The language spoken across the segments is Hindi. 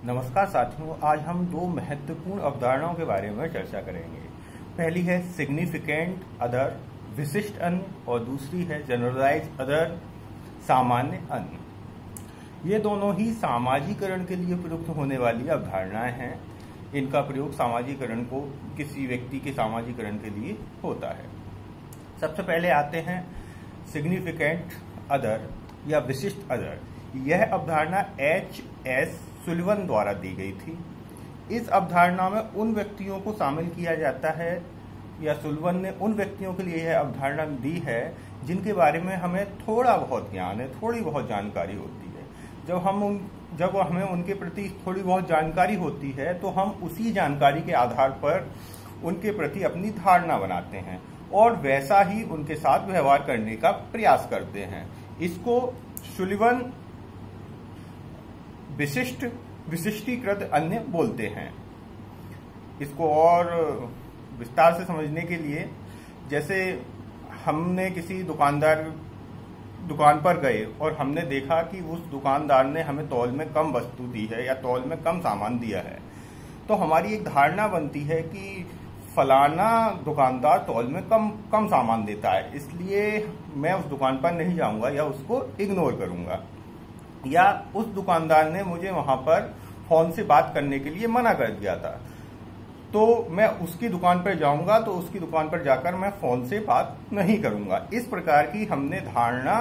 नमस्कार साथियों, आज हम दो महत्वपूर्ण अवधारणाओं के बारे में चर्चा करेंगे। पहली है सिग्निफिकेंट अदर, विशिष्ट अन्य, और दूसरी है जनरलाइज अदर, सामान्य अन्य। ये दोनों ही सामाजिकरण के लिए प्रयुक्त होने वाली अवधारणाएं हैं। इनका प्रयोग सामाजिकरण को किसी व्यक्ति के सामाजिकरण के लिए होता है। सबसे पहले आते हैं सिग्निफिकेंट अदर या विशिष्ट अदर। यह अवधारणा H.S. सुलिवन द्वारा दी गई थी। इस अवधारणा में उन व्यक्तियों को शामिल किया जाता है, या सुलिवन ने उन व्यक्तियों के लिए यह अवधारणा दी है जिनके बारे में हमें थोड़ा बहुत ज्ञान है, थोड़ी बहुत जानकारी होती है। जब हमें उनके प्रति थोड़ी बहुत जानकारी होती है तो हम उसी जानकारी के आधार पर उनके प्रति अपनी धारणा बनाते हैं और वैसा ही उनके साथ व्यवहार करने का प्रयास करते हैं। इसको सुलिवन विशिष्टीकृत अन्य बोलते हैं। इसको और विस्तार से समझने के लिए, जैसे हमने किसी दुकान पर गए और हमने देखा कि उस दुकानदार ने हमें तौल में कम वस्तु दी है या तौल में कम सामान दिया है, तो हमारी एक धारणा बनती है कि फलाना दुकानदार तौल में कम सामान देता है, इसलिए मैं उस दुकान पर नहीं जाऊंगा या उसको इग्नोर करूंगा। या उस दुकानदार ने मुझे वहां पर फोन से बात करने के लिए मना कर दिया था, तो मैं उसकी दुकान पर जाऊंगा, तो उसकी दुकान पर जाकर मैं फोन से बात नहीं करूंगा। इस प्रकार की हमने धारणा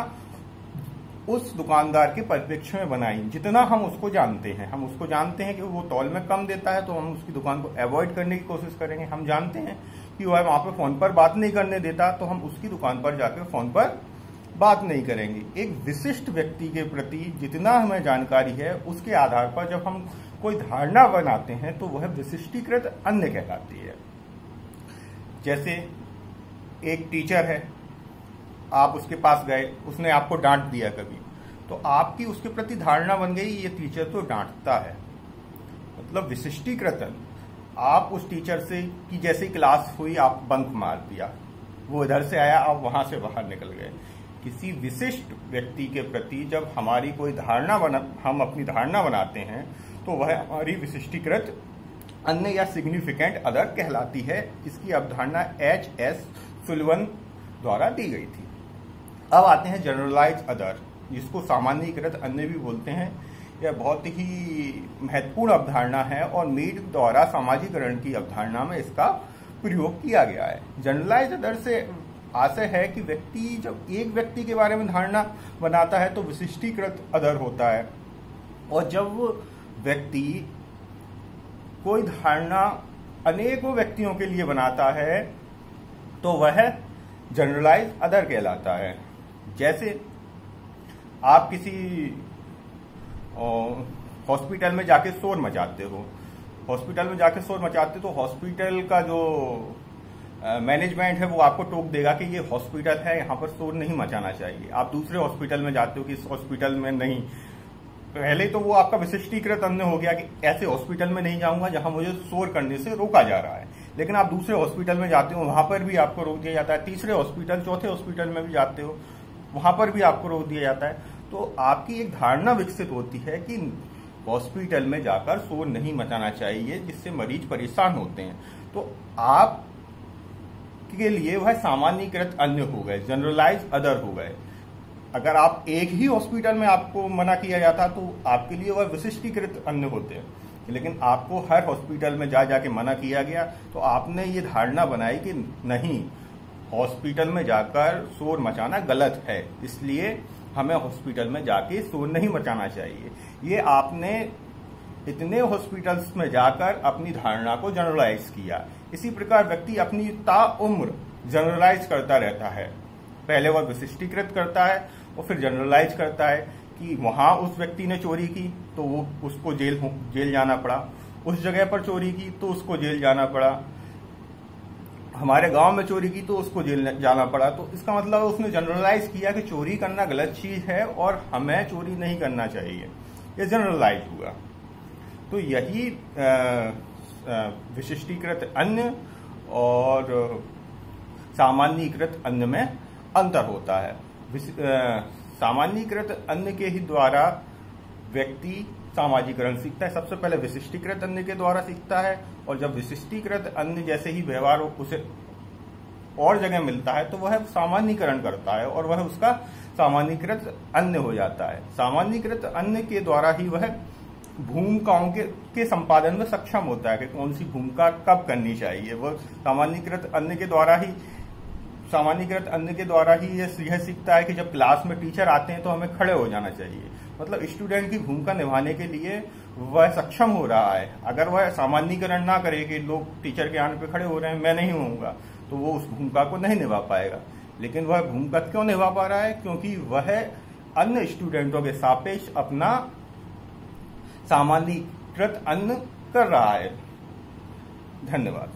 उस दुकानदार के परिप्रेक्ष्य में बनाई। जितना हम उसको जानते हैं कि वो तौल में कम देता है, तो हम उसकी दुकान को अवॉइड करने की कोशिश करेंगे। हम जानते हैं कि वह वहां पर फोन पर बात नहीं करने देता, तो हम उसकी दुकान पर जाकर फोन पर बात नहीं करेंगे। एक विशिष्ट व्यक्ति के प्रति जितना हमें जानकारी है, उसके आधार पर जब हम कोई धारणा बनाते हैं तो वह विशिष्टीकृत अन्य कहलाती है। जैसे एक टीचर है, आप उसके पास गए, उसने आपको डांट दिया कभी, तो आपकी उसके प्रति धारणा बन गई, ये टीचर तो डांटता है, मतलब विशिष्टीकृत अन्य। आप उस टीचर से कि जैसे क्लास हुई आप बंक मार दिया, वो इधर से आया, आप वहां से बाहर निकल गए। किसी विशिष्ट व्यक्ति के प्रति जब हम अपनी धारणा बनाते हैं तो वह हमारी विशिष्टीकृत अन्य या सिग्निफिकेंट अदर कहलाती है। इसकी अवधारणा H.S. सुलिवन द्वारा दी गई थी। अब आते हैं जनरलाइज अदर, जिसको सामान्यीकृत अन्य भी बोलते हैं। यह बहुत ही महत्वपूर्ण अवधारणा है और मीड द्वारा सामाजिकरण की अवधारणा में इसका प्रयोग किया गया है। जनरलाइज अदर से आशय है कि व्यक्ति जब एक व्यक्ति के बारे में धारणा बनाता है तो विशिष्टीकृत अदर होता है, और जब व्यक्ति कोई धारणा अनेकों व्यक्तियों के लिए बनाता है तो वह जनरलाइज अदर कहलाता है। जैसे आप किसी हॉस्पिटल में जाके शोर मचाते हो, तो हॉस्पिटल का जो मैनेजमेंट है वो आपको टोक देगा कि ये हॉस्पिटल है, यहाँ पर शोर नहीं मचाना चाहिए। आप दूसरे हॉस्पिटल में जाते हो कि इस हॉस्पिटल में नहीं, पहले तो वो आपका विशिष्टीकृत अन्य हो गया कि ऐसे हॉस्पिटल में नहीं जाऊंगा जहां मुझे शोर करने से रोका जा रहा है। लेकिन आप दूसरे हॉस्पिटल में जाते हो, वहां पर भी आपको रोक दिया जाता है। तीसरे हॉस्पिटल, चौथे हॉस्पिटल में भी जाते हो, वहां पर भी आपको रोक दिया जाता है। तो आपकी एक धारणा विकसित होती है कि हॉस्पिटल में जाकर शोर नहीं मचाना चाहिए, जिससे मरीज परेशान होते हैं। तो आप के लिए वह सामान्यीकृत अन्य हो गए, जनरलाइज अदर हो गए। अगर आप एक ही हॉस्पिटल में आपको मना किया जाता तो आपके लिए वह विशिष्टीकृत अन्य होते हैं, लेकिन आपको हर हॉस्पिटल में जाके मना किया गया, तो आपने ये धारणा बनाई कि नहीं, हॉस्पिटल में जाकर शोर मचाना गलत है, इसलिए हमें हॉस्पिटल में जाके शोर नहीं मचाना चाहिए। ये आपने इतने हॉस्पिटल्स में जाकर अपनी धारणा को जनरलाइज किया। इसी प्रकार व्यक्ति अपनी ताउम्र जनरलाइज करता रहता है। पहले वह विशिष्टीकृत करता है और फिर जनरलाइज करता है कि वहां उस व्यक्ति ने चोरी की तो उसको जेल जाना पड़ा, उस जगह पर चोरी की तो उसको जेल जाना पड़ा, हमारे गांव में चोरी की तो उसको जेल जाना पड़ा। तो इसका मतलब उसने जनरलाइज किया कि चोरी करना गलत चीज है और हमें चोरी नहीं करना चाहिए। ये जनरलाइज हुआ। तो यही विशिष्टीकृत अन्य और सामान्यीकृत अन्य में अंतर होता है। सामान्यीकृत अन्य के ही द्वारा व्यक्ति सामाजिकरण सीखता है। सबसे पहले विशिष्टीकृत अन्य के द्वारा सीखता है, और जब विशिष्टीकृत अन्य जैसे ही व्यवहार उसे और जगह मिलता है तो वह सामान्यीकरण करता है और वह उसका सामान्यीकृत अन्य हो जाता है। सामान्यीकृत अन्य के द्वारा ही वह भूमिकाओं के संपादन में सक्षम होता है कि कौन सी भूमिका कब करनी चाहिए। वह सामान्यीकृत अन्य के द्वारा ही यह सीखता है कि जब क्लास में टीचर आते हैं तो हमें खड़े हो जाना चाहिए। मतलब स्टूडेंट की भूमिका निभाने के लिए वह सक्षम हो रहा है। अगर वह सामान्यीकरण ना करे कि लोग टीचर के आने पे खड़े हो रहे हैं, मैं नहीं होऊंगा, तो वो उस भूमिका को नहीं निभा पाएगा। लेकिन वह भूमिका क्यों निभा पा रहा है? क्योंकि वह अन्य स्टूडेंटों के सापेक्ष अपना सामान्यीकृत अन्य कर रहा है। धन्यवाद।